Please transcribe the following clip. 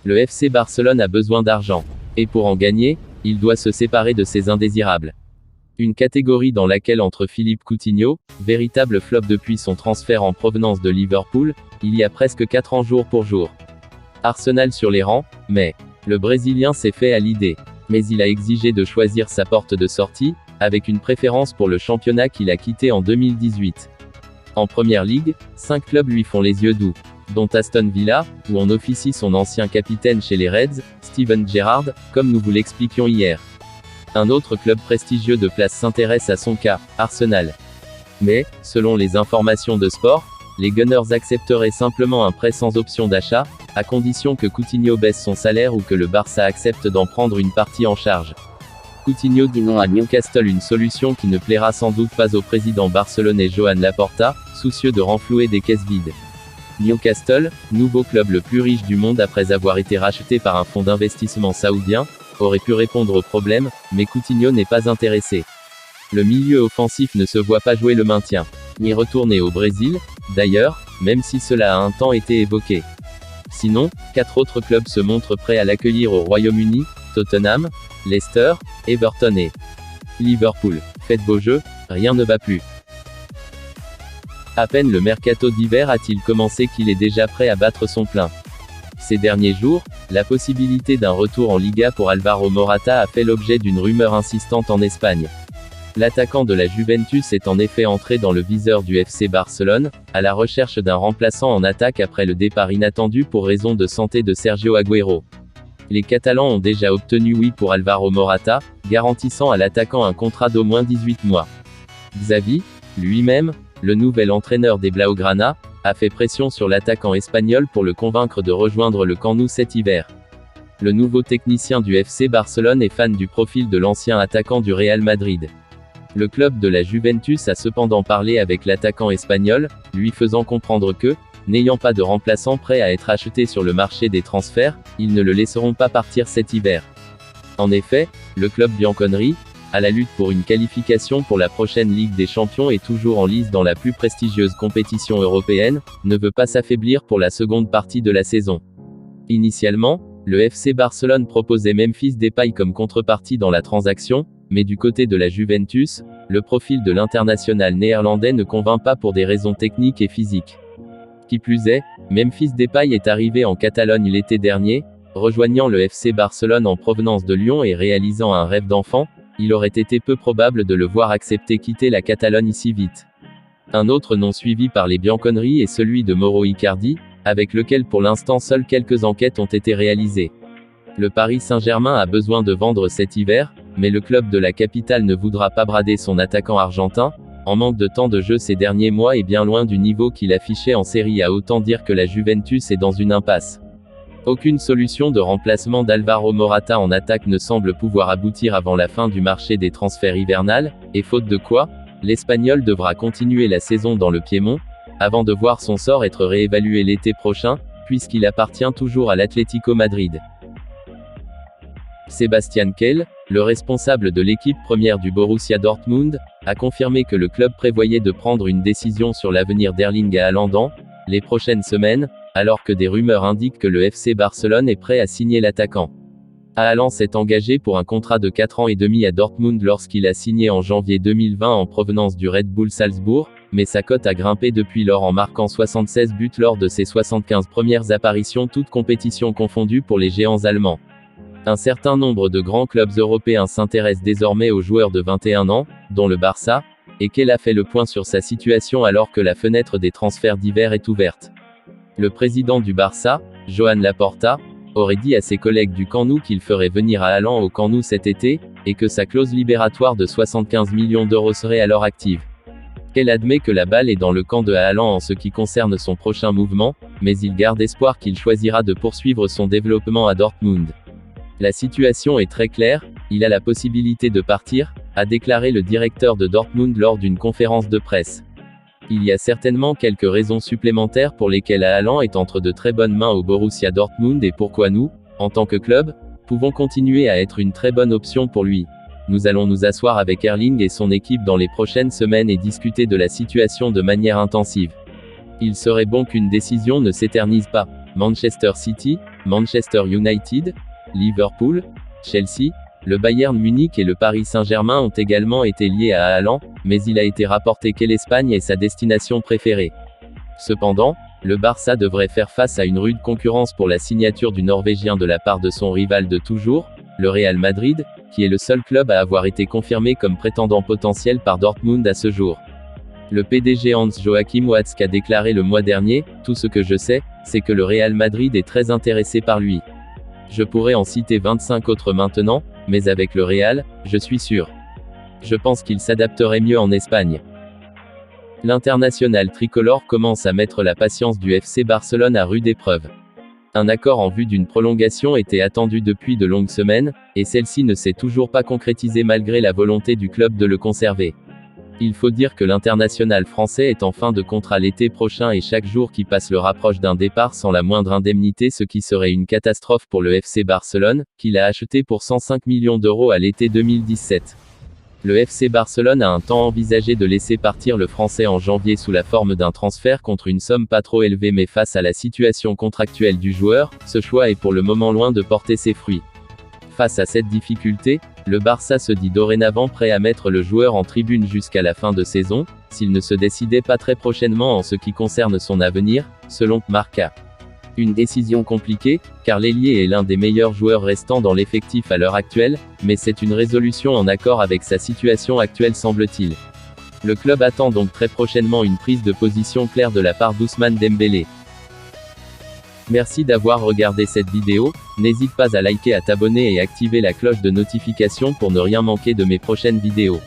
Le FC Barcelone a besoin d'argent. Et pour en gagner, il doit se séparer de ses indésirables. Une catégorie dans laquelle entre Philippe Coutinho, véritable flop depuis son transfert en provenance de Liverpool, il y a presque 4 ans jour pour jour. Arsenal sur les rangs, mais le Brésilien s'est fait à l'idée. Mais il a exigé de choisir sa porte de sortie, avec une préférence pour le championnat qu'il a quitté en 2018. En Première Ligue, 5 clubs lui font les yeux doux, dont Aston Villa, où on officie son ancien capitaine chez les Reds, Steven Gerrard, comme nous vous l'expliquions hier. Un autre club prestigieux de place s'intéresse à son cas, Arsenal. Mais, selon les informations de Sport, les Gunners accepteraient simplement un prêt sans option d'achat, à condition que Coutinho baisse son salaire ou que le Barça accepte d'en prendre une partie en charge. Coutinho dit non à Newcastle, une solution qui ne plaira sans doute pas au président barcelonais Joan Laporta, soucieux de renflouer des caisses vides. Newcastle, nouveau club le plus riche du monde après avoir été racheté par un fonds d'investissement saoudien, aurait pu répondre au problème, mais Coutinho n'est pas intéressé. Le milieu offensif ne se voit pas jouer le maintien, ni retourner au Brésil, d'ailleurs, même si cela a un temps été évoqué. Sinon, 4 autres clubs se montrent prêts à l'accueillir au Royaume-Uni, Tottenham, Leicester, Everton et Liverpool. Faites beau jeu, rien ne va plus. À peine le mercato d'hiver a-t-il commencé qu'il est déjà prêt à battre son plein. Ces derniers jours, la possibilité d'un retour en Liga pour Alvaro Morata a fait l'objet d'une rumeur insistante en Espagne. L'attaquant de la Juventus est en effet entré dans le viseur du FC Barcelone, à la recherche d'un remplaçant en attaque après le départ inattendu pour raison de santé de Sergio Agüero. Les Catalans ont déjà obtenu oui pour Alvaro Morata, garantissant à l'attaquant un contrat d'au moins 18 mois. Xavi, lui-même, le nouvel entraîneur des Blaugrana, a fait pression sur l'attaquant espagnol pour le convaincre de rejoindre le Camp Nou cet hiver. Le nouveau technicien du FC Barcelone est fan du profil de l'ancien attaquant du Real Madrid. Le club de la Juventus a cependant parlé avec l'attaquant espagnol, lui faisant comprendre que, n'ayant pas de remplaçant prêt à être acheté sur le marché des transferts, ils ne le laisseront pas partir cet hiver. En effet, le club bianconeri, à la lutte pour une qualification pour la prochaine Ligue des Champions et toujours en lice dans la plus prestigieuse compétition européenne, ne veut pas s'affaiblir pour la seconde partie de la saison. Initialement, le FC Barcelone proposait Memphis Depay comme contrepartie dans la transaction, mais du côté de la Juventus, le profil de l'international néerlandais ne convainc pas pour des raisons techniques et physiques. Qui plus est, Memphis Depay est arrivé en Catalogne l'été dernier, rejoignant le FC Barcelone en provenance de Lyon et réalisant un rêve d'enfant. Il aurait été peu probable de le voir accepter quitter la Catalogne si vite. Un autre nom suivi par les bianconeri est celui de Mauro Icardi, avec lequel pour l'instant seules quelques enquêtes ont été réalisées. Le Paris Saint-Germain a besoin de vendre cet hiver, mais le club de la capitale ne voudra pas brader son attaquant argentin, en manque de temps de jeu ces derniers mois et bien loin du niveau qu'il affichait en Serie A. Autant dire que la Juventus est dans une impasse. Aucune solution de remplacement d'Alvaro Morata en attaque ne semble pouvoir aboutir avant la fin du marché des transferts hivernal, et faute de quoi, l'Espagnol devra continuer la saison dans le Piémont, avant de voir son sort être réévalué l'été prochain, puisqu'il appartient toujours à l'Atlético Madrid. Sebastian Kehl, le responsable de l'équipe première du Borussia Dortmund, a confirmé que le club prévoyait de prendre une décision sur l'avenir d'Erling Haaland dans les prochaines semaines, alors que des rumeurs indiquent que le FC Barcelone est prêt à signer l'attaquant. Haaland s'est engagé pour un contrat de 4 ans et demi à Dortmund lorsqu'il a signé en janvier 2020 en provenance du Red Bull Salzbourg, mais sa cote a grimpé depuis lors en marquant 76 buts lors de ses 75 premières apparitions toutes compétitions confondues pour les géants allemands. Un certain nombre de grands clubs européens s'intéressent désormais aux joueurs de 21 ans, dont le Barça, et Kehl a fait le point sur sa situation alors que la fenêtre des transferts d'hiver est ouverte. Le président du Barça, Joan Laporta, aurait dit à ses collègues du Camp Nou qu'il ferait venir Haaland au Camp Nou cet été, et que sa clause libératoire de 75 millions d'euros serait alors active. Kehl admet que la balle est dans le camp de Haaland en ce qui concerne son prochain mouvement, mais il garde espoir qu'il choisira de poursuivre son développement à Dortmund. La situation est très claire, il a la possibilité de partir, a déclaré le directeur de Dortmund lors d'une conférence de presse. Il y a certainement quelques raisons supplémentaires pour lesquelles Haaland est entre de très bonnes mains au Borussia Dortmund et pourquoi nous, en tant que club, pouvons continuer à être une très bonne option pour lui. Nous allons nous asseoir avec Erling et son équipe dans les prochaines semaines et discuter de la situation de manière intensive. Il serait bon qu'une décision ne s'éternise pas. Manchester City, Manchester United, Liverpool, Chelsea, le Bayern Munich et le Paris Saint-Germain ont également été liés à Haaland, mais il a été rapporté que l'Espagne est sa destination préférée. Cependant, le Barça devrait faire face à une rude concurrence pour la signature du Norvégien de la part de son rival de toujours, le Real Madrid, qui est le seul club à avoir été confirmé comme prétendant potentiel par Dortmund à ce jour. Le PDG Hans-Joachim Watzke a déclaré le mois dernier « Tout ce que je sais, c'est que le Real Madrid est très intéressé par lui. Je pourrais en citer 25 autres maintenant, mais avec le Real, je suis sûr. Je pense qu'il s'adapterait mieux en Espagne. » L'international tricolore commence à mettre la patience du FC Barcelone à rude épreuve. Un accord en vue d'une prolongation était attendu depuis de longues semaines, et celle-ci ne s'est toujours pas concrétisée malgré la volonté du club de le conserver. Il faut dire que l'international français est en fin de contrat l'été prochain et chaque jour qui passe le rapproche d'un départ sans la moindre indemnité, ce qui serait une catastrophe pour le FC Barcelone, qu'il a acheté pour 105 millions d'euros à l'été 2017. Le FC Barcelone a un temps envisagé de laisser partir le Français en janvier sous la forme d'un transfert contre une somme pas trop élevée, mais face à la situation contractuelle du joueur, ce choix est pour le moment loin de porter ses fruits. Face à cette difficulté, le Barça se dit dorénavant prêt à mettre le joueur en tribune jusqu'à la fin de saison, s'il ne se décidait pas très prochainement en ce qui concerne son avenir, selon Marca. Une décision compliquée, car l'ailier est l'un des meilleurs joueurs restants dans l'effectif à l'heure actuelle, mais c'est une résolution en accord avec sa situation actuelle semble-t-il. Le club attend donc très prochainement une prise de position claire de la part d'Ousmane Dembélé. Merci d'avoir regardé cette vidéo, n'hésite pas à liker, à t'abonner et activer la cloche de notification pour ne rien manquer de mes prochaines vidéos.